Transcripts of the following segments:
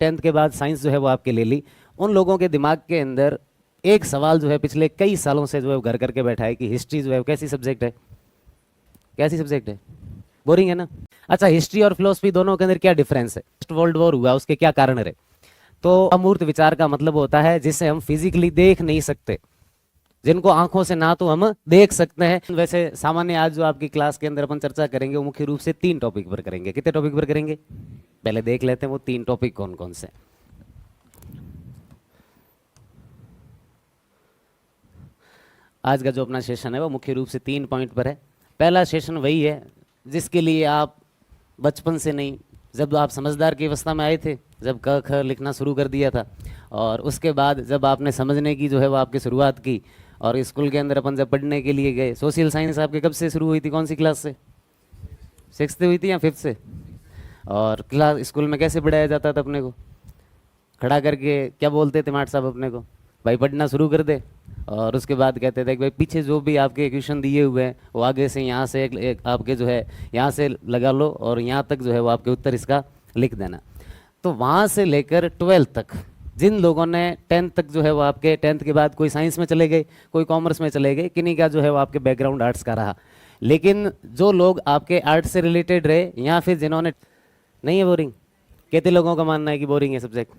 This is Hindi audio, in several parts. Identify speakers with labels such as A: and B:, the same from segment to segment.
A: 10th के बाद साइंस जो है वो आपके ले ली, उन लोगों के दिमाग के अंदर एक सवाल जो है पिछले कई सालों से जो है वो घर करके बैठा है कि हिस्ट्री जो है वो कैसी सब्जेक्ट है, कैसी सब्जेक्ट है, बोरिंग है ना। अच्छा, हिस्ट्री और फिलोसफी दोनों के अंदर क्या डिफरेंस है, फर्स्ट वर्ल्ड वॉर हुआ उसके क्या कारण रहे। तो अमूर्त विचार का मतलब होता है जिसे हम फिजिकली देख नहीं सकते, जिनको आंखों से ना तो हम देख सकते हैं। वैसे सामान्य आज जो आपकी क्लास के अंदर अपन चर्चा करेंगे वो मुख्य रूप से 3 टॉपिक पर करेंगे। कितने टॉपिक पर करेंगे, पहले देख लेते हैं वो 3 टॉपिक कौन कौन से। आज का जो अपना सेशन है वो मुख्य रूप से 3 पॉइंट पर है। पहला सेशन वही है जिसके लिए आप बचपन से नहीं, जब आप समझदार की अवस्था में आए थे, जब क ख लिखना शुरू कर दिया था, और उसके बाद जब आपने समझने की जो है वो आपकी शुरुआत की, और स्कूल के अंदर अपन जब पढ़ने के लिए गए, सोशल साइंस आपके कब से शुरू हुई थी, कौन सी क्लास से, 6th से हुई थी या 5th से। और क्लास स्कूल में कैसे पढ़ाया जाता था अपने को, खड़ा करके क्या बोलते थे मास्टर साहब अपने को, भाई पढ़ना शुरू कर दे। और उसके बाद कहते थे कि भाई पीछे जो भी आपके क्वेश्चन दिए हुए हैं वो आगे से यहाँ से एक आपके जो है यहाँ से लगा लो और यहाँ तक जो है वो आपके उत्तर इसका लिख देना। तो वहाँ से लेकर 12th तक जिन लोगों ने 10th तक जो है वो आपके 10th के बाद कोई साइंस में चले गए, कोई कॉमर्स में चले गए, किन्हीं का जो है वो आपके बैकग्राउंड आर्ट्स का रहा। लेकिन जो लोग आपके आर्ट्स से रिलेटेड रहे या फिर जिन्होंने, नहीं है बोरिंग, कितने लोगों का मानना है कि बोरिंग है सब्जेक्ट,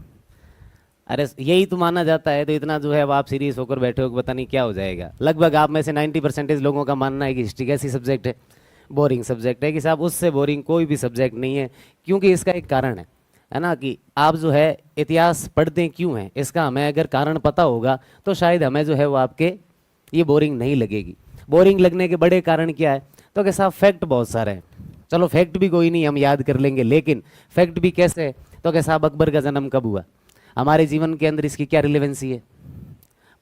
A: अरे यही तो माना जाता है, तो इतना जो है अब आप सीरियस होकर बैठे हो कि पता नहीं क्या हो जाएगा। लगभग आप में से 90% लोगों का मानना है कि हिस्ट्री कैसी सब्जेक्ट है, बोरिंग सब्जेक्ट है। कि साहब उससे बोरिंग कोई भी सब्जेक्ट नहीं है, क्योंकि इसका एक कारण है ना, कि आप जो है इतिहास पढ़ते क्यों हैं, इसका हमें अगर कारण पता होगा तो शायद हमें जो है वो आपके ये बोरिंग नहीं लगेगी। बोरिंग लगने के बड़े कारण क्या है, तो कि साहब फैक्ट बहुत सारे हैं। चलो फैक्ट भी कोई नहीं, हम याद कर लेंगे, लेकिन फैक्ट भी कैसे है, तो कि साहब अकबर का जन्म कब हुआ, हमारे जीवन के अंदर इसकी क्या रिलेवेंसी है।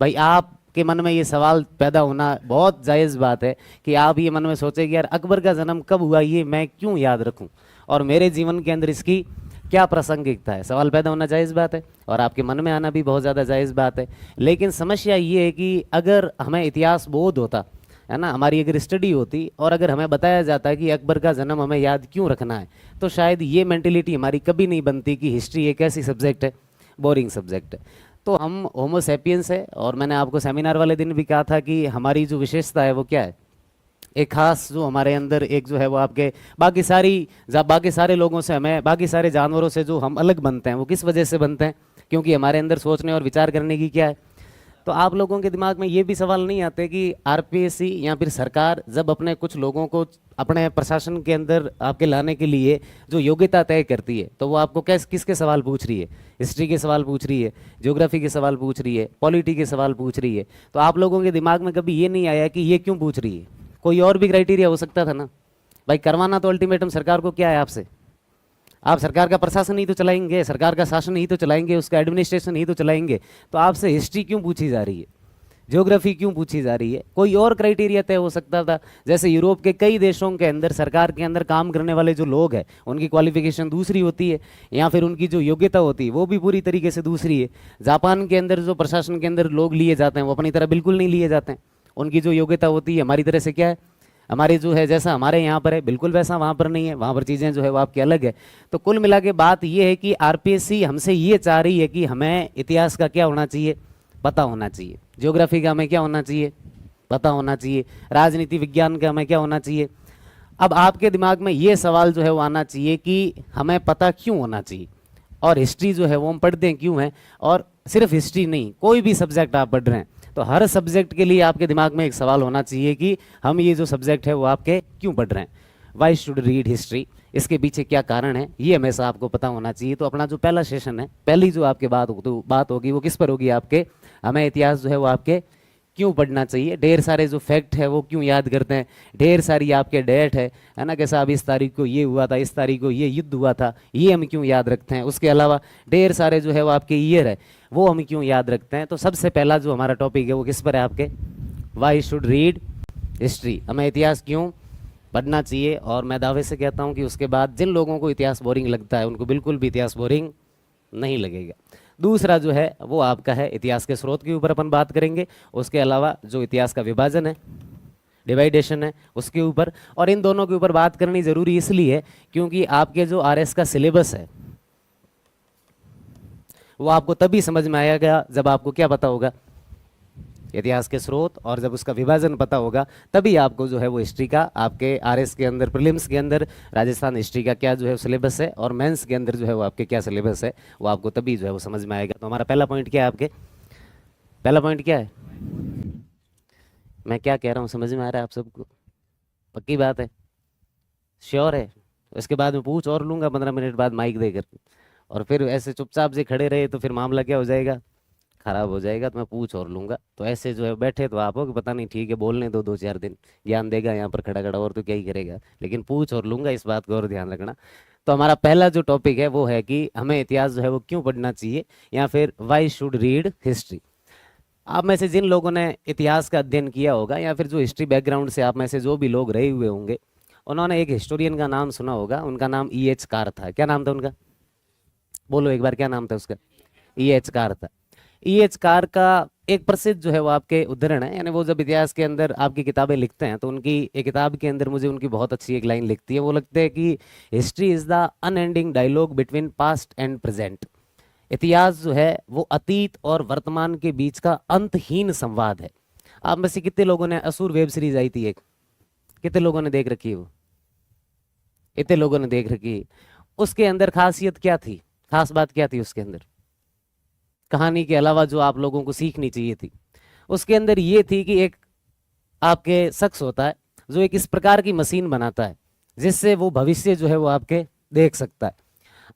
A: भाई आपके मन में ये सवाल पैदा होना बहुत जायज़ बात है कि आप ये मन में सोचे कि यार अकबर का जन्म कब हुआ, ये मैं क्यों याद रखूं, और मेरे जीवन के अंदर इसकी क्या प्रासंगिकता है। सवाल पैदा होना जायज़ बात है और आपके मन में आना भी बहुत ज़्यादा जायज़ बात है। लेकिन समस्या ये है कि अगर हमें इतिहास बोध होता है ना, हमारी अगर स्टडी होती और अगर हमें बताया जाता है कि अकबर का जन्म हमें याद क्यों रखना है, तो शायद ये मेंटेलिटी हमारी कभी नहीं बनती कि हिस्ट्री एक ऐसी सब्जेक्ट है, बोरिंग सब्जेक्ट है। तो हम होमो सैपियंस है, और मैंने आपको सेमिनार वाले दिन भी कहा था कि हमारी जो विशेषता है वो क्या है, एक खास जो हमारे अंदर एक जो है वो आपके बाकी सारे लोगों से, हमें बाकी सारे जानवरों से जो हम अलग बनते हैं वो किस वजह से बनते हैं, क्योंकि हमारे अंदर सोचने और विचार करने की क्या है। तो आप लोगों के दिमाग में ये भी सवाल नहीं आते कि आरपीएससी या फिर सरकार जब अपने कुछ लोगों को अपने प्रशासन के अंदर आपके लाने के लिए जो योग्यता तय करती है, तो वो आपको किसके सवाल पूछ रही है, हिस्ट्री के सवाल पूछ रही है, ज्योग्राफी के सवाल पूछ रही है, पॉलिटी के सवाल पूछ रही है। तो आप लोगों के दिमाग में कभी ये नहीं आया कि ये क्यों पूछ रही है, कोई और भी क्राइटेरिया हो सकता था ना। भाई करवाना तो अल्टीमेटम सरकार को क्या है आपसे, आप सरकार का प्रशासन ही तो चलाएंगे, सरकार का शासन ही तो चलाएंगे, उसका एडमिनिस्ट्रेशन ही तो चलाएंगे। तो आपसे हिस्ट्री क्यों पूछी जा रही है, ज्योग्राफी क्यों पूछी जा रही है, कोई और क्राइटेरिया तय हो सकता था। जैसे यूरोप के कई देशों के अंदर सरकार के अंदर काम करने वाले जो लोग हैं उनकी क्वालिफिकेशन दूसरी होती है, या फिर उनकी जो योग्यता होती है वो भी पूरी तरीके से दूसरी है। जापान के अंदर जो प्रशासन के अंदर लोग लिए जाते हैं वो अपनी तरह बिल्कुल नहीं लिए जाते हैं, उनकी जो योग्यता होती है हमारी तरह से क्या है, हमारी जो है जैसा हमारे यहाँ पर है बिल्कुल वैसा वहाँ पर नहीं है, वहाँ पर चीज़ें जो है वो आपकी अलग है। तो कुल मिला के बात ये है कि आरपीएससी हमसे ये चाह रही है कि हमें इतिहास का क्या होना चाहिए, पता होना चाहिए, ज्योग्राफी का हमें क्या होना चाहिए, पता होना चाहिए, राजनीति विज्ञान का हमें क्या होना चाहिए। अब आपके दिमाग में ये सवाल जो है वो आना चाहिए कि हमें पता क्यों होना चाहिए, और हिस्ट्री जो है वो हम पढ़ते हैं क्यों है। और सिर्फ हिस्ट्री नहीं, कोई भी सब्जेक्ट आप पढ़ रहे हैं तो हर सब्जेक्ट के लिए आपके दिमाग में एक सवाल होना चाहिए कि हम ये जो सब्जेक्ट है वो आपके क्यों पढ़ रहे हैं, वाई शुड रीड हिस्ट्री, इसके पीछे क्या कारण है, ये हमेशा आपको पता होना चाहिए। तो अपना जो पहला सेशन है, पहली जो आपके बात होगी वो किस पर होगी, आपके हमें इतिहास जो है वो आपके क्यों पढ़ना चाहिए। ढेर सारे जो फैक्ट है वो क्यों याद करते हैं, ढेर सारी आपके डेट है ना, कि साहब इस तारीख को ये हुआ था, इस तारीख को ये युद्ध हुआ था, ये हम क्यों याद रखते हैं। उसके अलावा ढेर सारे जो है वो आपके ईयर है वो हम क्यों याद रखते हैं। तो सबसे पहला जो हमारा टॉपिक है वो किस पर है, आपके वाई शुड रीड हिस्ट्री, हमें इतिहास क्यों पढ़ना चाहिए। और मैं दावे से कहता हूँ कि उसके बाद जिन लोगों को इतिहास बोरिंग लगता है उनको बिल्कुल भी इतिहास बोरिंग नहीं लगेगा। दूसरा जो है वो आपका है इतिहास के स्रोत के ऊपर अपन बात करेंगे, उसके अलावा जो इतिहास का विभाजन है, डिवाइडेशन है, उसके ऊपर। और इन दोनों के ऊपर बात करनी जरूरी इसलिए क्योंकि आपके जो आरएस का सिलेबस है वो आपको तभी समझ में आएगा जब आपको क्या पता होगा, इतिहास के स्रोत, और जब उसका विभाजन पता होगा तभी आपको जो है वो हिस्ट्री का आपके आरएस के अंदर, प्रीलिम्स के अंदर राजस्थान हिस्ट्री का क्या जो है सिलेबस है, और मेंस के अंदर जो है वो आपके क्या सिलेबस है, वो आपको तभी जो है वो समझ में आएगा। तो हमारा पहला पॉइंट क्या है, आपके पहला पॉइंट क्या है? मैं क्या कह रहा हूँ समझ में आ रहा है आप सबको? पक्की बात है? श्योर है? इसके बाद में पूछ और लूंगा 15 मिनट बाद माइक देकर, और फिर ऐसे चुपचाप से खड़े रहे तो फिर मामला क्या हो जाएगा, खराब हो जाएगा। तो मैं पूछ और लूंगा, तो ऐसे जो है बैठे तो आप हो कि पता नहीं ठीक है बोलने दो, 2-4 दिन ज्ञान देगा यहाँ पर खड़ा खड़ा, और तो क्या ही करेगा, लेकिन पूछ और लूंगा, इस बात को और ध्यान रखना। तो हमारा पहला जो टॉपिक है वो है कि हमें इतिहास जो है वो क्यों पढ़ना चाहिए, या फिर वाई शुड रीड हिस्ट्री। आप में से जिन लोगों ने इतिहास का अध्ययन किया होगा, या फिर जो हिस्ट्री बैकग्राउंड से आप में से जो भी लोग रहे हुए होंगे, उन्होंने एक हिस्टोरियन का नाम सुना होगा। उनका नाम E.H. कार था। क्या नाम था उनका? बोलो एक बार, क्या नाम था उसका? E.H. कार था। E.H. कार का एक प्रसिद्ध जो है वो आपके उद्धरण है, यानी वो जब इतिहास के अंदर आपकी किताबें लिखते हैं तो उनकी एक किताब के अंदर मुझे उनकी बहुत अच्छी एक लाइन लिखती है। वो लगता है कि history is the unending dialogue between past and present. इतिहास जो है वो अतीत और वर्तमान के बीच का अंतहीन संवाद है। आप में से कितने लोगों ने असुर वेब सीरीज आई थी एक, कितने लोगों ने देख रखी है वो? इतने लोगों ने देख रखी है। उसके अंदर खासियत क्या थी, खास बात क्या थी उसके अंदर, कहानी के अलावा जो आप लोगों को सीखनी चाहिए थी? उसके अंदर ये थी कि एक आपके शख्स होता है जो एक इस प्रकार की मशीन बनाता है जिससे वो भविष्य जो है वो आपके देख सकता है।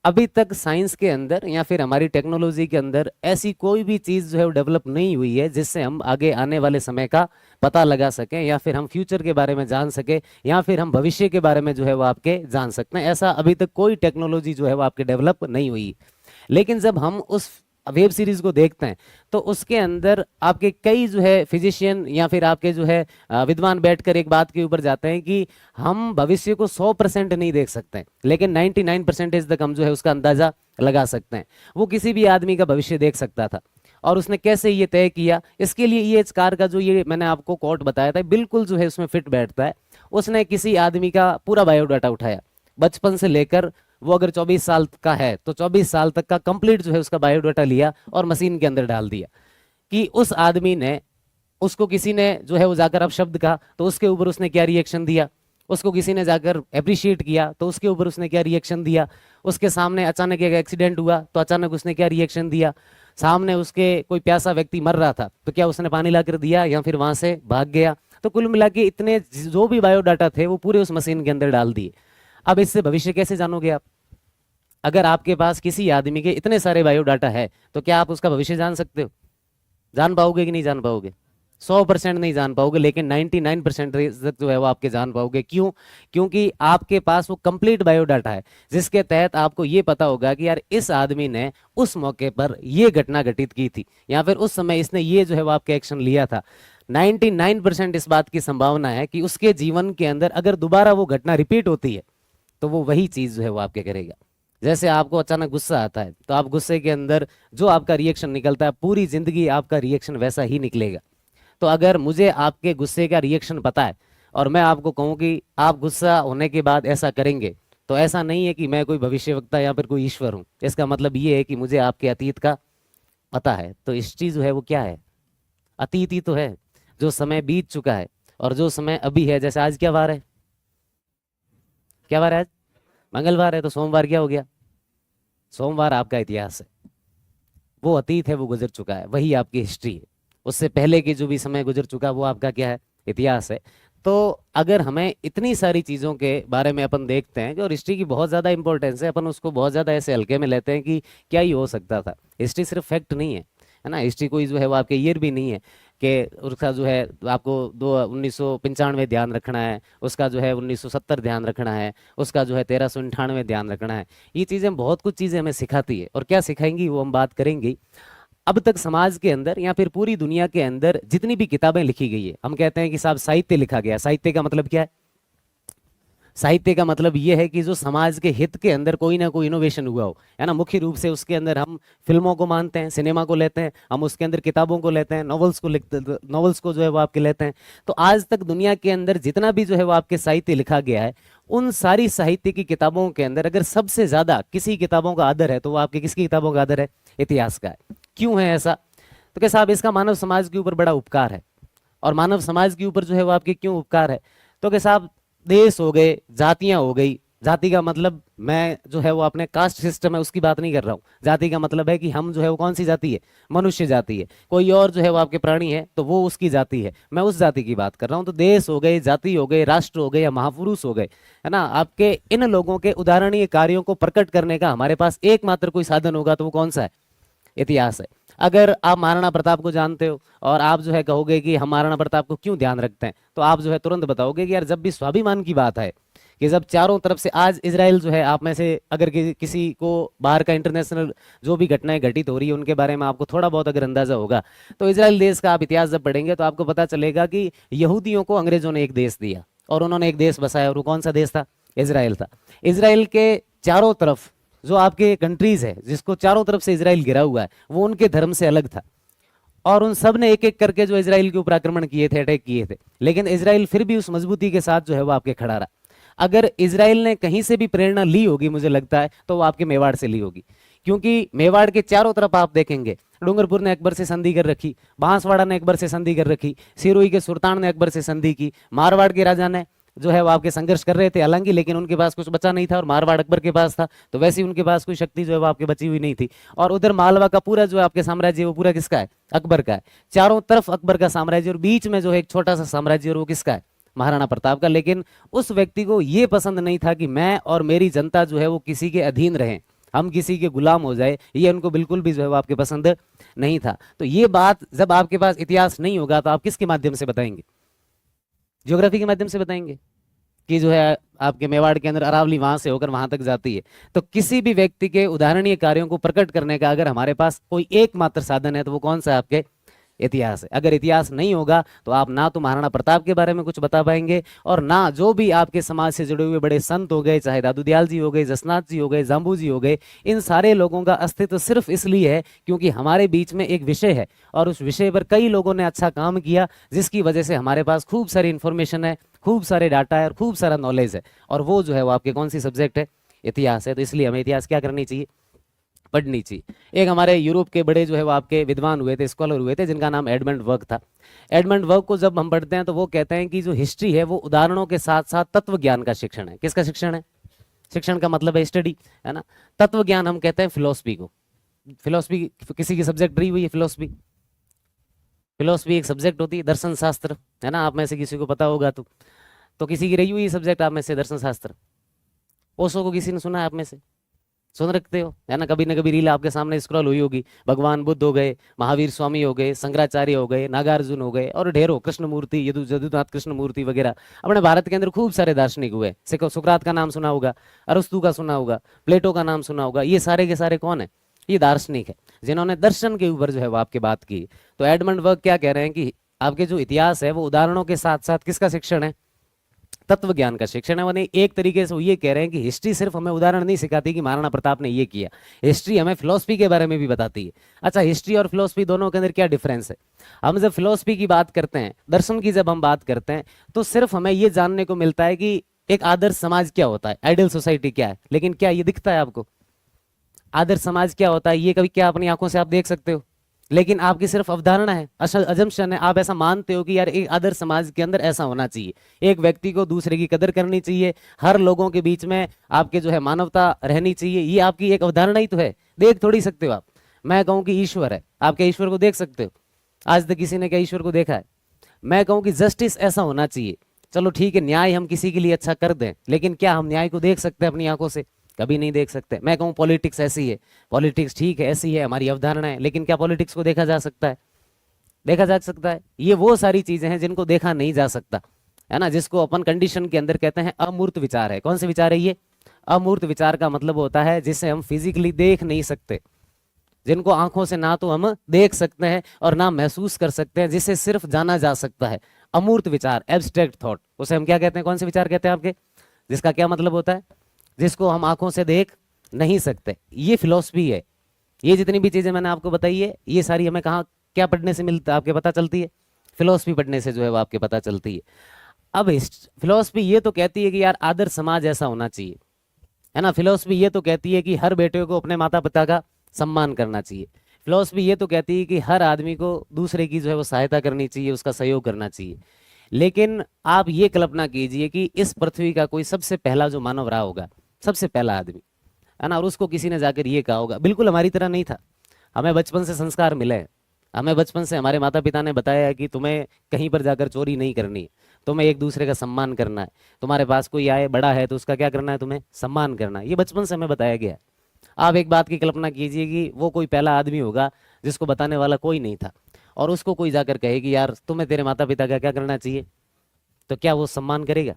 A: अभी तक साइंस के अंदर या फिर हमारी टेक्नोलॉजी के अंदर ऐसी कोई भी चीज़ जो है वो डेवलप नहीं हुई है जिससे हम आगे आने वाले समय का पता लगा सकें, या फिर हम फ्यूचर के बारे में जान सके, या फिर हम भविष्य के बारे में जो है वो आपके जान सकते हैं। ऐसा अभी तक कोई टेक्नोलॉजी जो है वो आपके डेवलप नहीं हुई। लेकिन जब हम उस वेब सीरीज को देखते हैं तो उसके अंदर आपके कई जो है फिजिशियन या फिर आपके जो है विद्वान बैठकर एक बात के ऊपर जाते हैं कि हम भविष्य को 100% नहीं देख सकते, लेकिन 99% तक हम जो है उसका अंदाजा लगा सकते हैं। वो किसी भी आदमी का भविष्य देख सकता था, और उसने कैसे ये तय किया, इसके लिए E.H. कार का जो ये मैंने आपको कोट बताया था बिल्कुल जो है उसमें फिट बैठता है। उसने किसी आदमी का पूरा बायोडाटा उठाया, बचपन से लेकर, वो अगर 24 साल का है तो 24 साल तक का कंप्लीट जो है उसका बायोडाटा लिया और मशीन के अंदर डाल दिया कि उस आदमी ने, उसको किसी ने जो है वो जाकर अब शब्द कहा तो उसके ऊपर उसने क्या रिएक्शन दिया, उसको किसी ने जाकर अप्रिशिएट किया तो उसके ऊपर उसने क्या रिएक्शन दिया, उसके सामने अचानक एक एक्सीडेंट हुआ तो अचानक उसने क्या रिएक्शन दिया, सामने उसके कोई प्यासा व्यक्ति मर रहा था तो क्या उसने पानी लाकर दिया या फिर वहां से भाग गया। तो कुल मिला के इतने जो भी बायोडाटा थे वो पूरे उस मशीन के अंदर डाल दिए। अब इससे भविष्य कैसे जानोगे आप? अगर आपके पास किसी आदमी के इतने सारे बायोडाटा है तो क्या आप उसका भविष्य जान सकते हो? जान पाओगे कि नहीं जान पाओगे? 100% नहीं जान पाओगे, लेकिन 99% तक जो है वो आपके जान पाओगे। क्यों? क्योंकि आपके पास वो कंप्लीट बायोडाटा है जिसके तहत आपको ये पता होगा कि यार इस आदमी ने उस मौके पर ये घटना घटित की थी, या फिर उस समय इसने ये जो है वो आपके एक्शन लिया था। 99% इस बात की संभावना है कि उसके जीवन के अंदर अगर दोबारा वो घटना रिपीट होती है तो वो वही चीज जो है वो आपके करेगा। जैसे आपको अचानक गुस्सा आता है तो आप गुस्से के अंदर जो आपका रिएक्शन निकलता है पूरी जिंदगी आपका रिएक्शन वैसा ही निकलेगा। तो अगर मुझे आपके गुस्से का रिएक्शन पता है और मैं आपको कहूं कि आप गुस्सा होने के बाद ऐसा करेंगे, तो ऐसा नहीं है कि मैं कोई भविष्यवक्ता या फिर कोई ईश्वर हूं। इसका मतलब ये है कि मुझे आपके अतीत का पता है। तो हिस्ट्री जो है वो क्या है? अतीत ही तो है, जो समय बीत चुका है और जो समय अभी है। जैसे आज क्या वार है? क्या वार है आज? मंगलवार है, तो सोमवार क्या हो गया? सोमवार आपका इतिहास है। वो अतीत है, वो गुजर चुका है, वही आपकी हिस्ट्री है। उससे पहले की जो भी समय गुजर चुका वो आपका क्या है? इतिहास है। तो अगर हमें इतनी सारी चीज़ों के बारे में अपन देखते हैं, जो हिस्ट्री की बहुत ज़्यादा इंपॉर्टेंस है, अपन उसको बहुत ज़्यादा ऐसे हल्के में लेते हैं कि क्या ही हो सकता था। हिस्ट्री सिर्फ फैक्ट नहीं है ना। हिस्ट्री कोई जो है वो आपके ईयर भी नहीं है कि उसका जो है आपको 1995 ध्यान रखना है, उसका जो है 1970 ध्यान रखना है, उसका जो है 1398 ध्यान रखना है। ये चीज़ें बहुत कुछ चीज़ें हमें सिखाती है, और क्या सिखाएंगी वो हम बात करेंगे। अब तक समाज के अंदर या फिर पूरी दुनिया के अंदर जितनी भी किताबें लिखी गई है, हम कहते हैं कि साहब साहित्य लिखा गया। साहित्य का मतलब क्या है? साहित्य का मतलब ये है कि जो समाज के हित के अंदर कोई ना कोई इनोवेशन हुआ हो, है ना। मुख्य रूप से उसके अंदर हम फिल्मों को मानते हैं, सिनेमा को लेते हैं, हम उसके अंदर किताबों को लेते हैं, नॉवेल्स को लिखते, नॉवेल्स को जो है वो आपके लेते हैं। तो आज तक दुनिया के अंदर जितना भी जो है वो आपके साहित्य लिखा गया है, उन सारी साहित्य की किताबों के अंदर अगर सबसे ज्यादा किसी किताबों का आदर है तो वो आपके किसकी किताबों का आदर है? इतिहास का है। क्यों है ऐसा? तो क्या साहब इसका मानव समाज के ऊपर बड़ा उपकार है। और मानव समाज के ऊपर जो है वो आपके क्यों उपकार है? तो क्या साहब देश हो गए, जातियां हो गई, जाति का मतलब मैं जो है वो अपने कास्ट सिस्टम है उसकी बात नहीं कर रहा हूँ। जाति का मतलब है कि हम जो है वो कौन सी जाति है? मनुष्य जाति है। कोई और जो है वो आपके प्राणी है तो वो उसकी जाति है, मैं उस जाति की बात कर रहा हूँ। तो देश हो गए, जाति हो गए, राष्ट्र हो गए या महापुरुष हो गए, है ना, आपके इन लोगों के उदाहरणीय कार्यों को प्रकट करने का हमारे पास एकमात्र कोई साधन होगा तो वो कौन सा है? इतिहास है। अगर आप महाराणा प्रताप को जानते हो और आप जो है कहोगे कि हम महाराणा प्रताप को क्यों ध्यान रखते हैं, तो आप जो है तुरंत बताओगे कि यार जब भी स्वाभिमान की बात है, कि जब चारों तरफ से आज इजराइल जो है, आप में से अगर किसी को बाहर का इंटरनेशनल जो भी घटनाएं घटित हो रही है उनके बारे में आपको थोड़ा बहुत अगर अंदाजा होगा, तो इजराइल देश का आप इतिहास जब पढ़ेंगे तो आपको पता चलेगा कि यहूदियों को अंग्रेजों ने एक देश दिया और उन्होंने एक देश बसाया, और वो कौन सा देश था? इजराइल था। इजराइल के चारों तरफ जो आपके कंट्रीज है, जिसको चारों तरफ से इजराइल घिरा हुआ है, वो उनके धर्म से अलग था। और उन सब ने एक एक करके जो इजराइल के ऊपर आक्रमण किए थे, अटैक किए थे, लेकिन इजराइल फिर भी उस मजबूती के साथ जो है वो आपके खड़ा रहा। अगर इजराइल ने कहीं से भी प्रेरणा ली होगी, मुझे लगता है तो वो आपके मेवाड़ से ली होगी। क्योंकि मेवाड़ के चारों तरफ आप देखेंगे, डूंगरपुर ने अकबर से संधि कर रखी, बांसवाड़ा ने अकबर से संधि कर रखी, सिरोही के सुल्तान ने अकबर से संधि की, मारवाड़ के राजा ने जो है वो आपके संघर्ष कर रहे थे हालांकि, लेकिन उनके पास कुछ बचा नहीं था, और मारवाड़ अकबर के पास था, तो वैसे ही उनके पास कोई शक्ति जो है वो आपके बची हुई नहीं थी। और उधर मालवा का पूरा जो आपके साम्राज्य वो पूरा किसका है? अकबर का है। चारों तरफ अकबर का साम्राज्य और बीच में जो है एक छोटा सा साम्राज्य, और वो किसका है? महाराणा प्रताप का। लेकिन उस व्यक्ति को यह पसंद नहीं था कि मैं और मेरी जनता जो है वो किसी के अधीन रहे, हम किसी के गुलाम हो जाए, ये उनको बिल्कुल भी जो है वो आपके पसंद नहीं था। तो ये बात जब आपके पास इतिहास नहीं होगा तो आप किसके माध्यम से बताएंगे? ज्योग्राफी के माध्यम से बताएंगे कि जो है आपके मेवाड़ के अंदर अरावली वहां से होकर वहां तक जाती है। तो किसी भी व्यक्ति के उदाहरणीय कार्यों को प्रकट करने का अगर हमारे पास कोई एकमात्र साधन है तो वो कौन सा है? आपके इतिहास है। अगर इतिहास नहीं होगा तो आप ना तो महाराणा प्रताप के बारे में कुछ बता पाएंगे, और ना जो भी आपके समाज से जुड़े हुए बड़े संत हो गए, चाहे दादू दयाल जी हो गए, जसनाथ जी हो गए, जाम्बू जी हो गए, इन सारे लोगों का अस्तित्व सिर्फ इसलिए है क्योंकि हमारे बीच में एक विषय है और उस विषय पर कई लोगों ने अच्छा काम किया, जिसकी वजह से हमारे पास खूब सारी इंफॉर्मेशन है, खूब सारे डाटा है और खूब सारा नॉलेज है, और वो जो है वो आपके कौन सी सब्जेक्ट है? इतिहास है। तो इसलिए हमें इतिहास क्या करनी चाहिए? पढ़नी चाहिए। एक हमारे यूरोप के बड़े जो है वो आपके विद्वान हुए थे, स्कॉलर हुए थे, जिनका नाम एडमंड वर्क था। एडमंड वर्क को जब हम पढ़ते हैं तो वो कहते हैं कि जो हिस्ट्री है वो उदाहरणों के साथ साथ तत्व ज्ञान का शिक्षण है। किसका शिक्षण है? शिक्षण का मतलब है स्टडी, है ना। तत्व ज्ञान हम कहते हैं फिलोसफी को। फिलोसफी किसी की सब्जेक्ट रही हुई है? फिलोसफी, फिलोसफी एक सब्जेक्ट होती है, दर्शन शास्त्र, है ना। आप में से किसी को पता होगा तो किसी की रही हुई सब्जेक्ट आप में से दर्शन शास्त्र? ओशो को किसी ने सुना है आप में से? सुन रखते हो, है ना। कभी ना कभी रील आपके सामने स्क्रॉल हुई होगी। भगवान बुद्ध हो गए, महावीर स्वामी हो गए, शंकराचार्य हो गए, नागार्जुन हो गए, और ढेरों, कृष्णमूर्ति, यदुनाथ कृष्णमूर्ति वगैरह। अपने भारत के अंदर खूब सारे दार्शनिक हुए। सुकरात का नाम सुना होगा, अरस्तु का सुना होगा, प्लेटो का नाम सुना होगा। ये सारे के सारे कौन है? ये दार्शनिक है जिन्होंने दर्शन के ऊपर जो है वो आपकी बात की। तो एडमंड वर्क क्या कह रहे हैं कि आपके जो इतिहास है वो उदाहरणों के साथ साथ किसका शिक्षण है? तत्व ज्ञान का शिक्षण है। वने एक तरीके से वो ये कह रहे हैं कि हिस्ट्री सिर्फ हमें उदाहरण नहीं सिखाती कि महाराणा प्रताप ने ये किया, हिस्ट्री हमें फिलोसफी के बारे में भी बताती है। अच्छा, हिस्ट्री और फिलोसफी दोनों के अंदर क्या डिफरेंस है? हम जब फिलोसफी की बात करते हैं, दर्शन की जब हम बात करते हैं, तो सिर्फ हमें ये जानने को मिलता है कि एक आदर्श समाज क्या होता है, आइडियल सोसाइटी क्या है, लेकिन क्या ये दिखता है आपको? आदर्श समाज क्या होता है ये कभी क्या अपनी आंखों से आप देख सकते हो? लेकिन आपकी सिर्फ अवधारणा है, अजम्पशन है, आप ऐसा मानते हो कि यार एक आदर्श समाज के अंदर ऐसा होना चाहिए, एक व्यक्ति को दूसरे की कदर करनी चाहिए, हर लोगों के बीच में आपके जो है मानवता रहनी चाहिए। ये आपकी एक अवधारणा ही तो है, देख थोड़ी सकते हो आप। मैं कहूं कि ईश्वर है, आप क्या ईश्वर को देख सकते हो? आज तक किसी ने क्या ईश्वर को देखा है? मैं कहूं कि जस्टिस ऐसा होना चाहिए, चलो ठीक है, न्याय हम किसी के लिए अच्छा कर दें, लेकिन क्या हम न्याय को देख सकते हैं अपनी आंखों से? कभी नहीं देख सकते। मैं कहूं पॉलिटिक्स ऐसी है, पॉलिटिक्स ठीक है, ऐसी है, हमारी अवधारणा है, लेकिन क्या पॉलिटिक्स को देखा जा सकता है? देखा जा सकता है? ये वो सारी चीजें हैं जिनको देखा नहीं जा सकता, है ना, जिसको अपन कंडीशन के अंदर कहते हैं अमूर्त विचार है। कौन से विचार है ये? अमूर्त विचार का मतलब होता है जिसे हम फिजिकली देख नहीं सकते, जिनको आंखों से ना तो हम देख सकते हैं और ना महसूस कर सकते हैं, जिसे सिर्फ जाना जा सकता है। अमूर्त विचार, एब्स्ट्रैक्ट थॉट, उसे हम क्या कहते हैं? कौन से विचार कहते हैं आपके? जिसका क्या मतलब होता है, जिसको हम आंखों से देख नहीं सकते। ये फिलॉसफी है। ये जितनी भी चीजें मैंने आपको बताई है, ये सारी हमें कहाँ क्या पढ़ने से मिलता आपके पता चलती है, फिलॉसफी पढ़ने से जो है वो आपके पता चलती है। अब फिलॉसफी ये तो कहती है कि यार आदर्श समाज ऐसा होना चाहिए, है ना। फिलॉसफी ये तो कहती है कि हर बेटे को अपने माता पिता का सम्मान करना चाहिए। फिलॉसफी ये तो कहती है कि हर आदमी को दूसरे की जो है वो सहायता करनी चाहिए, उसका सहयोग करना चाहिए। लेकिन आप ये कल्पना कीजिए कि इस पृथ्वी का कोई सबसे पहला जो मानव रहा होगा, सबसे पहला आदमी, है ना, और उसको किसी ने जाकर ये कहा होगा, बिल्कुल हमारी तरह नहीं था, हमें बचपन से संस्कार मिले हैं, हमें बचपन से हमारे माता पिता ने बताया है कि तुम्हें कहीं पर जाकर चोरी नहीं करनी है, तुम्हें एक दूसरे का सम्मान करना है, तुम्हारे पास कोई आए बड़ा है तो उसका क्या करना है, तुम्हें सम्मान करना है। ये बचपन से हमें बताया गया है। आप एक बात की कल्पना कीजिए कि वो कोई पहला आदमी होगा जिसको बताने वाला कोई नहीं था, और उसको कोई जाकर कहे कि यार तुम्हें तेरे माता पिता का क्या करना चाहिए, तो क्या वो सम्मान करेगा?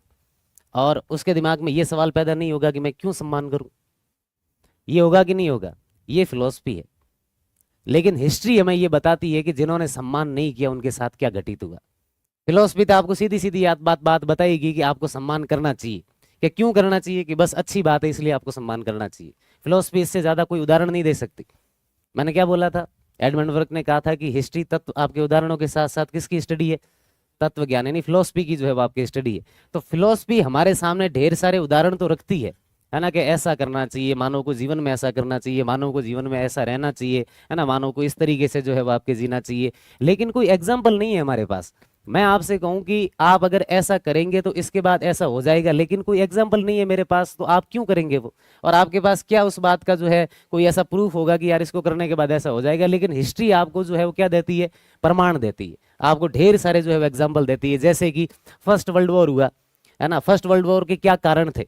A: और उसके दिमाग में ये सवाल पैदा नहीं होगा कि मैं क्यों सम्मान करूं? ये होगा कि नहीं होगा? ये फिलॉसफी है। लेकिन हिस्ट्री हमें ये बताती है कि जिन्होंने सम्मान नहीं किया उनके साथ क्या घटित हुआ। फिलॉसफी तो आपको सीधी सीधी बात बताएगी कि आपको सम्मान करना चाहिए, कि क्यों करना चाहिए, कि बस अच्छी बात है इसलिए आपको सम्मान करना चाहिए। फिलॉसफी इससे ज्यादा कोई उदाहरण नहीं दे सकती। मैंने क्या बोला था, एडमंड वर्क ने कहा था कि हिस्ट्री तत्व आपके उदाहरणों के साथ साथ किसकी स्टडी है, तत्व ज्ञान, यानी फिलॉसफी की जो है वो आपकी स्टडी है। तो फिलॉसफी हमारे सामने ढेर सारे उदाहरण तो रखती है ना, कि ऐसा करना चाहिए, मानव को जीवन में ऐसा करना चाहिए, मानव को जीवन में ऐसा रहना चाहिए, है ना, मानव को इस तरीके से जो है वो आपके जीना चाहिए। लेकिन कोई एग्जाम्पल नहीं है हमारे पास। मैं आपसे कहूं कि आप अगर ऐसा करेंगे तो इसके बाद ऐसा हो जाएगा, लेकिन कोई एग्जाम्पल नहीं है मेरे पास, तो आप क्यों करेंगे वो? और आपके पास क्या उस बात का जो है कोई ऐसा प्रूफ होगा कि यार इसको करने के बाद ऐसा हो जाएगा? लेकिन हिस्ट्री आपको जो है वो क्या देती है, प्रमाण देती है, आपको ढेर सारे जो है एग्जाम्पल देती है। जैसे कि फर्स्ट वर्ल्ड वॉर हुआ, है ना, फर्स्ट वर्ल्ड वॉर के क्या कारण थे?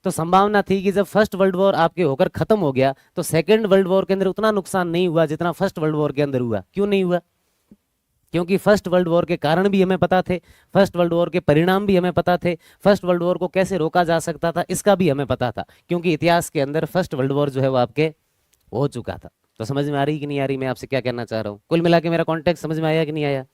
A: तो संभावना थी कि जब फर्स्ट वर्ल्ड वॉर आपके होकर खत्म हो गया तो सेकेंड वर्ल्ड वॉर के अंदर उतना नुकसान नहीं हुआ जितना फर्स्ट वर्ल्ड वॉर के अंदर हुआ। क्यों नहीं हुआ? क्योंकि फर्स्ट वर्ल्ड वॉर के कारण भी हमें पता थे, फर्स्ट वर्ल्ड वॉर के परिणाम भी हमें पता थे, फर्स्ट वर्ल्ड वॉर को कैसे रोका जा सकता था इसका भी हमें पता था, क्योंकि इतिहास के अंदर फर्स्ट वर्ल्ड वॉर जो है वो आपके हो चुका था। तो समझ में आ रही कि नहीं आ रही मैं आपसे क्या कहना चाह रहा हूँ? कुल मिला के मेरा कॉन्टेक्स्ट समझ में आया कि नहीं आया,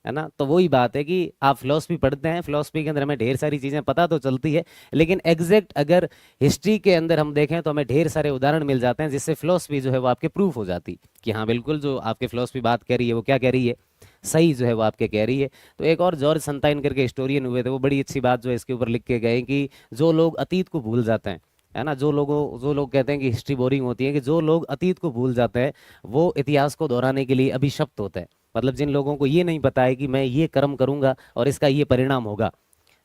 A: है ना? तो वही बात है कि आप फिलॉसफी पढ़ते हैं, फिलॉसफी के अंदर हमें ढेर सारी चीजें पता तो चलती है, लेकिन एग्जैक्ट अगर हिस्ट्री के अंदर हम देखें तो हमें ढेर सारे उदाहरण मिल जाते हैं जिससे फिलॉसफी जो है वो आपके प्रूफ हो जाती कि हाँ बिल्कुल जो आपके फिलॉसफी बात कह रही है वो क्या कह रही है, सही जो है वो आपके कह रही है। तो एक और जॉर्ज संताइन करके हिस्टोरियन हुए थे, वो बड़ी अच्छी बात जो है इसके ऊपर लिख के गए कि जो लोग अतीत को भूल जाते हैं, है ना, जो लोग कहते हैं कि हिस्ट्री बोरिंग होती है, कि जो लोग अतीत को भूल जाते हैं वो इतिहास को दोहराने के लिए अभिशप्त होते हैं। मतलब जिन लोगों को ये नहीं पता है कि मैं ये कर्म करूंगा और इसका ये परिणाम होगा।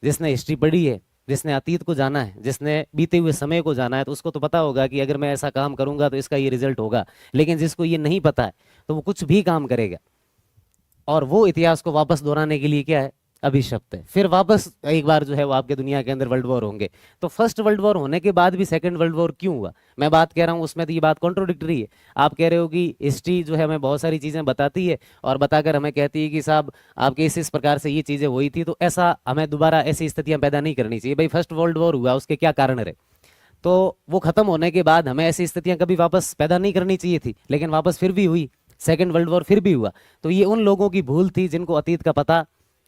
A: जिसने हिस्ट्री पढ़ी है, जिसने अतीत को जाना है, जिसने बीते हुए समय को जाना है, तो उसको तो पता होगा कि अगर मैं ऐसा काम करूंगा तो इसका ये रिजल्ट होगा। लेकिन जिसको ये नहीं पता है तो वो कुछ भी काम करेगा और वो इतिहास को वापस दोहराने के लिए क्या है, अभिशप्त है। फिर वापस एक बार जो है वो आपके दुनिया के अंदर वर्ल्ड वॉर होंगे। तो फर्स्ट वर्ल्ड वॉर होने के बाद भी सेकंड वर्ल्ड वॉर क्यों हुआ, मैं बात कह रहा हूँ उसमें तो ये बात कॉन्ट्रोडिक्टरी है। आप कह रहे हो कि हिस्ट्री जो है हमें बहुत सारी चीजें बताती है और बताकर हमें कहती है कि साहब आपके इस प्रकार से ये चीजें हुई थी, तो ऐसा हमें दोबारा ऐसी स्थितियां पैदा नहीं करनी चाहिए। भाई फर्स्ट वर्ल्ड वॉर हुआ, उसके क्या कारण रहे, तो वो खत्म होने के बाद हमें ऐसी स्थितियां कभी वापस पैदा नहीं करनी चाहिए थी, लेकिन वापस फिर भी हुई, सेकेंड वर्ल्ड वॉर फिर भी हुआ। तो ये उन लोगों की भूल थी जिनको अतीत का पता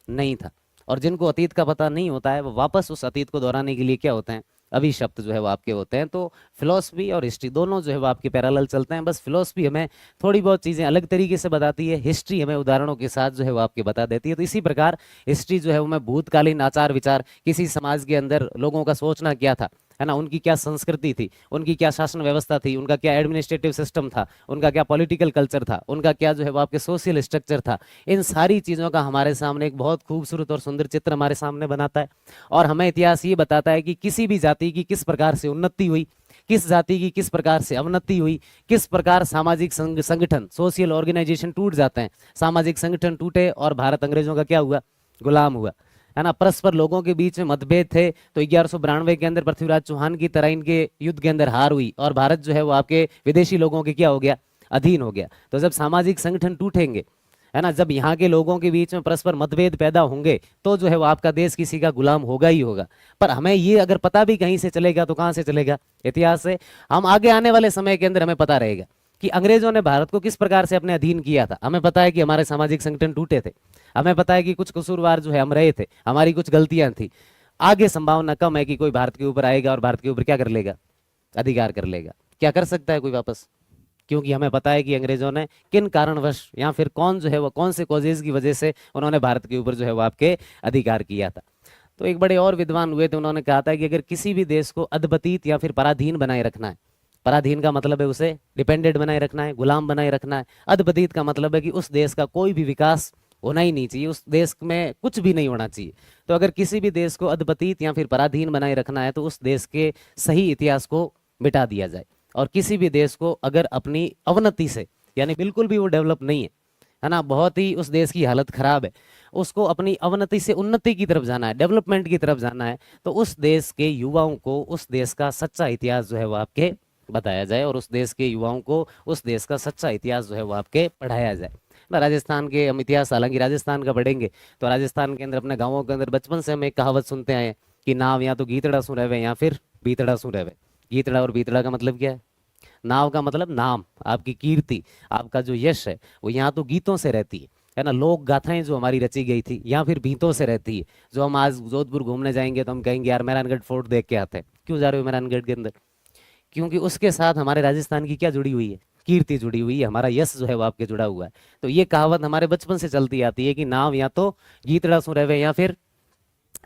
A: नहीं था, और जिनको अतीत का पता नहीं होता है वो वापस उस अतीत को दोहराने के लिए क्या होते हैं, अभिशप्त जो है वो आपके होते हैं। तो फिलॉसफी और हिस्ट्री दोनों जो है वो आपके पैरेलल चलते हैं। बस फिलॉसफी हमें थोड़ी बहुत चीज़ें अलग तरीके से बताती है, हिस्ट्री हमें उदाहरणों के साथ जो है वो आपके बता देती है। तो इसी प्रकार हिस्ट्री जो है वो हमें भूतकालीन आचार विचार, किसी समाज के अंदर लोगों का सोचना क्या था, है ना, उनकी क्या संस्कृति थी, उनकी क्या शासन व्यवस्था थी, उनका क्या एडमिनिस्ट्रेटिव सिस्टम था, उनका क्या पॉलिटिकल कल्चर था, उनका क्या जो है वो आपके सोशल स्ट्रक्चर था, इन सारी चीज़ों का हमारे सामने एक बहुत खूबसूरत और सुंदर चित्र हमारे सामने बनाता है। और हमें इतिहास ये बताता है कि किसी भी जाति की किस प्रकार से उन्नति हुई, किस जाति की किस प्रकार से अवनति हुई, किस प्रकार सामाजिक संगठन, सोशल ऑर्गेनाइजेशन टूट जाते हैं, सामाजिक संगठन टूटे और भारत अंग्रेजों का क्या हुआ, गुलाम हुआ, है ना। परस्पर लोगों के बीच में मतभेद थे, तो 1192 के अंदर पृथ्वीराज चौहान की तरह इनके युद्ध के अंदर हार हुई और भारत जो है वो आपके विदेशी लोगों के क्या हो गया, अधीन हो गया। तो जब सामाजिक संगठन टूटेंगे, है ना, जब यहाँ के लोगों के बीच में परस्पर मतभेद पैदा होंगे, तो जो है वो आपका देश किसी का गुलाम होगा ही होगा। पर हमें ये अगर पता भी कहीं से चलेगा तो कहाँ से चलेगा, इतिहास से। हम आगे आने वाले समय के अंदर हमें पता रहेगा कि अंग्रेजों ने भारत को किस प्रकार से अपने अधीन किया था। हमें पता है कि हमारे सामाजिक संगठन टूटे थे, हमें पता है कि कुछ कसूरवार जो है हम रहे थे, हमारी कुछ गलतियां थी। आगे संभावना कम है कि कोई भारत के ऊपर आएगा और भारत के ऊपर क्या कर लेगा, अधिकार कर लेगा। क्या कर सकता है कोई वापस? क्योंकि हमें पता है कि अंग्रेजों ने किन कारणवश या फिर कौन जो है वो कौन से कॉजेज की वजह से उन्होंने भारत के ऊपर जो है वो आपके अधिकार किया था। तो एक बड़े और विद्वान हुए थे, उन्होंने कहा था कि अगर किसी भी देश को अधपतित या फिर पराधीन बनाए रखना है, पराधीन का मतलब है उसे डिपेंडेंट बनाए रखना है, गुलाम बनाए रखना है। अधपतित का मतलब है कि उस देश का कोई भी विकास होना ही नहीं चाहिए, उस देश में कुछ भी नहीं होना चाहिए। तो अगर किसी भी देश को अधपतित या फिर पराधीन बनाए रखना है तो उस देश के सही इतिहास को मिटा दिया जाए। और किसी भी देश को अगर अपनी अवनति से, यानी बिल्कुल भी वो डेवलप नहीं है ना, बहुत ही उस देश की हालत खराब है, उसको अपनी अवनति से उन्नति की तरफ जाना है, डेवलपमेंट की तरफ जाना है, तो उस देश के युवाओं को उस देश का सच्चा इतिहास जो है वो आपके बताया जाए और उस देश के युवाओं को उस देश का सच्चा इतिहास जो है वो आपके पढ़ाया जाए ना। राजस्थान के हम इतिहास हालांकि राजस्थान का पढ़ेंगे तो राजस्थान के अंदर अपने गाँवों के अंदर बचपन से हम एक कहावत सुनते आए हैं कि नाव या तो गीतड़ा सु रहे या फिर बीतड़ा सु रहे। गीतड़ा और बीतड़ा का मतलब क्या है? नाव का मतलब नाम, आपकी कीर्ति, आपका जो यश है वो यहाँ तो गीतों से रहती है ना, लोक गाथाएं जो हमारी रची गई थी, या फिर भीतों से रहती है। जो हम आज जोधपुर घूमने जाएंगे तो हम कहेंगे यार मेहरानगढ़ फोर्ट देख के आते हैं। क्यों जा रहे हो मेहरानगढ़ के अंदर? क्योंकि उसके साथ हमारे राजस्थान की क्या जुड़ी हुई है, कीर्ति जुड़ी हुई है, हमारा यश जो है वो आपके जुड़ा हुआ है। तो ये कहावत हमारे बचपन से चलती आती है कि नाव या तो गीतड़ा सु रहे या फिर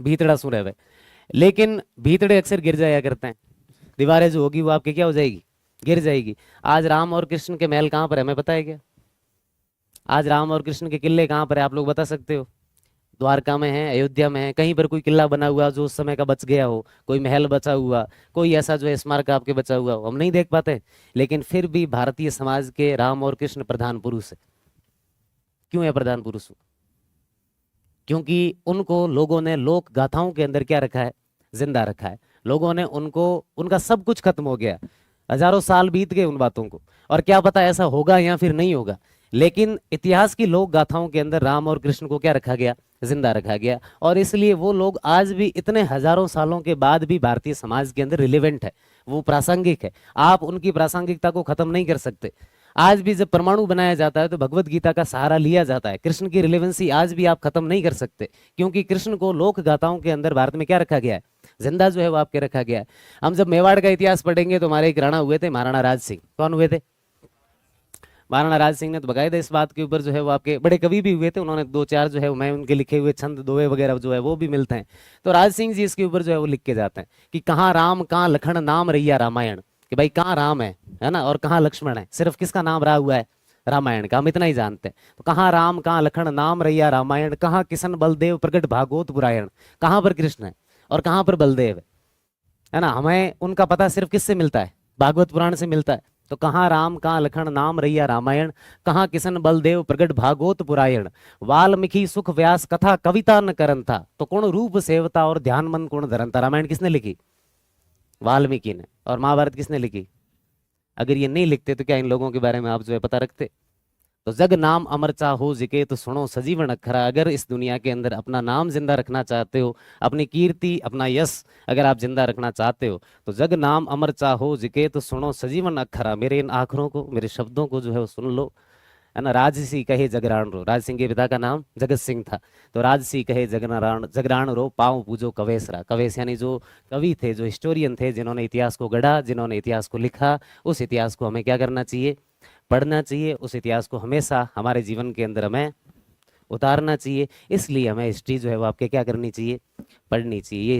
A: भीतड़ा सु रहे। लेकिन भीतड़े अक्सर गिर जाया करते हैं, दीवारें जो होगी वो आपकी क्या हो जाएगी, गिर जाएगी। आज राम और कृष्ण के महल कहाँ पर है, हमें पता है क्या? आज राम और कृष्ण के किले कहाँ पर है, आप लोग बता सकते हो? द्वारका में है, अयोध्या में है, कहीं पर कोई किला बना हुआ जो उस समय का बच गया हो, कोई महल बचा हुआ, कोई ऐसा जो है स्मारक आपके बचा हुआ हो, हम नहीं देख पाते। लेकिन फिर भी भारतीय समाज के राम और कृष्ण प्रधान पुरुष है। क्यों है प्रधान पुरुष? क्योंकि उनको लोगों ने लोक गाथाओं के अंदर क्या रखा है, जिंदा रखा है। लोगों ने उनको, उनका सब कुछ खत्म हो गया, हजारों साल बीत गए उन बातों को, और क्या पता ऐसा होगा या फिर नहीं होगा, लेकिन इतिहास की लोक गाथाओं के अंदर राम और कृष्ण को क्या रखा गया, जिंदा रखा गया। और इसलिए वो लोग आज भी इतने हजारों सालों के बाद भी भारतीय समाज के अंदर रिलेवेंट है, वो प्रासंगिक है। आप उनकी प्रासंगिकता को खत्म नहीं कर सकते। आज भी जब परमाणु बनाया जाता है तो भगवत गीता का सहारा लिया जाता है। कृष्ण की रिलेवेंसी आज भी आप खत्म नहीं कर सकते, क्योंकि कृष्ण को लोक गाथाओं के अंदर भारत में क्या रखा गया है, जिंदा जो है वो आपके रखा गया है। हम जब मेवाड़ का इतिहास पढ़ेंगे तो हमारे एक राणा हुए थे, महाराणा राज सिंह। कौन हुए थे? महाराणा राज सिंह ने तो बकायदा इस बात के ऊपर जो है वो आपके बड़े कवि भी हुए थे, उन्होंने दो चार जो है मैं उनके लिखे हुए छंद दोहे वगैरह जो है वो भी मिलते हैं। तो राज सिंह जी इसके ऊपर जो है वो लिख के जाते हैं कि कहाँ राम कहाँ लखन नाम रैया रामायण, कि भाई कहाँ राम है ना, और कहाँ लक्ष्मण है। सिर्फ किसका नाम रहा हुआ है? रामायण का, हम इतना ही जानते हैं। तो कहाँ राम कहाँ लखन नाम रैया रामायण, कहाँ किशन बलदेव प्रकट भागवत पुरायण। कहाँ पर कृष्ण है और कहाँ पर बलदेव है ना, हमें उनका पता सिर्फ किससे मिलता है, भागवत पुराण से मिलता है। तो कहाँ राम कहाँ लखन नाम रैया रामायण, कहाँ किशन बलदेव प्रगट भागवत पुरायण। वाल्मीकि सुख व्यास कथा कविता न करन था, तो कौन रूप सेवता और ध्यान मन कौन धरन था। रामायण किसने लिखी? वाल्मीकि ने। और महाभारत किसने लिखी? अगर ये नहीं लिखते तो क्या इन लोगों के बारे में आप जो है पता रखते? तो जग नाम अमर चाहो जिके तो सुनो सजीवन अखरा। अगर इस दुनिया के अंदर अपना नाम जिंदा रखना चाहते हो, अपनी कीर्ति अपना यश अगर आप जिंदा रखना चाहते हो, तो जग नाम अमर चाहो जिके तो सुनो सजीवन अखरा। मेरे इन आखरों को, मेरे शब्दों को जो है वो सुन लो, है ना। राजसी कहे जगराण रो, राज सिंह के पिता का नाम जगत सिंह था। तो राजसी कहे जगनाराण जगराण रो, पाँव पूजो कवेसरा। कवेश यानी जो कवि थे, जो हिस्टोरियन थे, जिन्होंने इतिहास को गढ़ा, जिन्होंने इतिहास को लिखा, उस इतिहास को हमें क्या करना चाहिए, पढ़ना चाहिए। उस इतिहास को हमेशा हमारे जीवन के अंदर हमें उतारना चाहिए। इसलिए हमें हिस्ट्री जो है वो आपके क्या करनी चाहिए, पढ़नी चाहिए। ये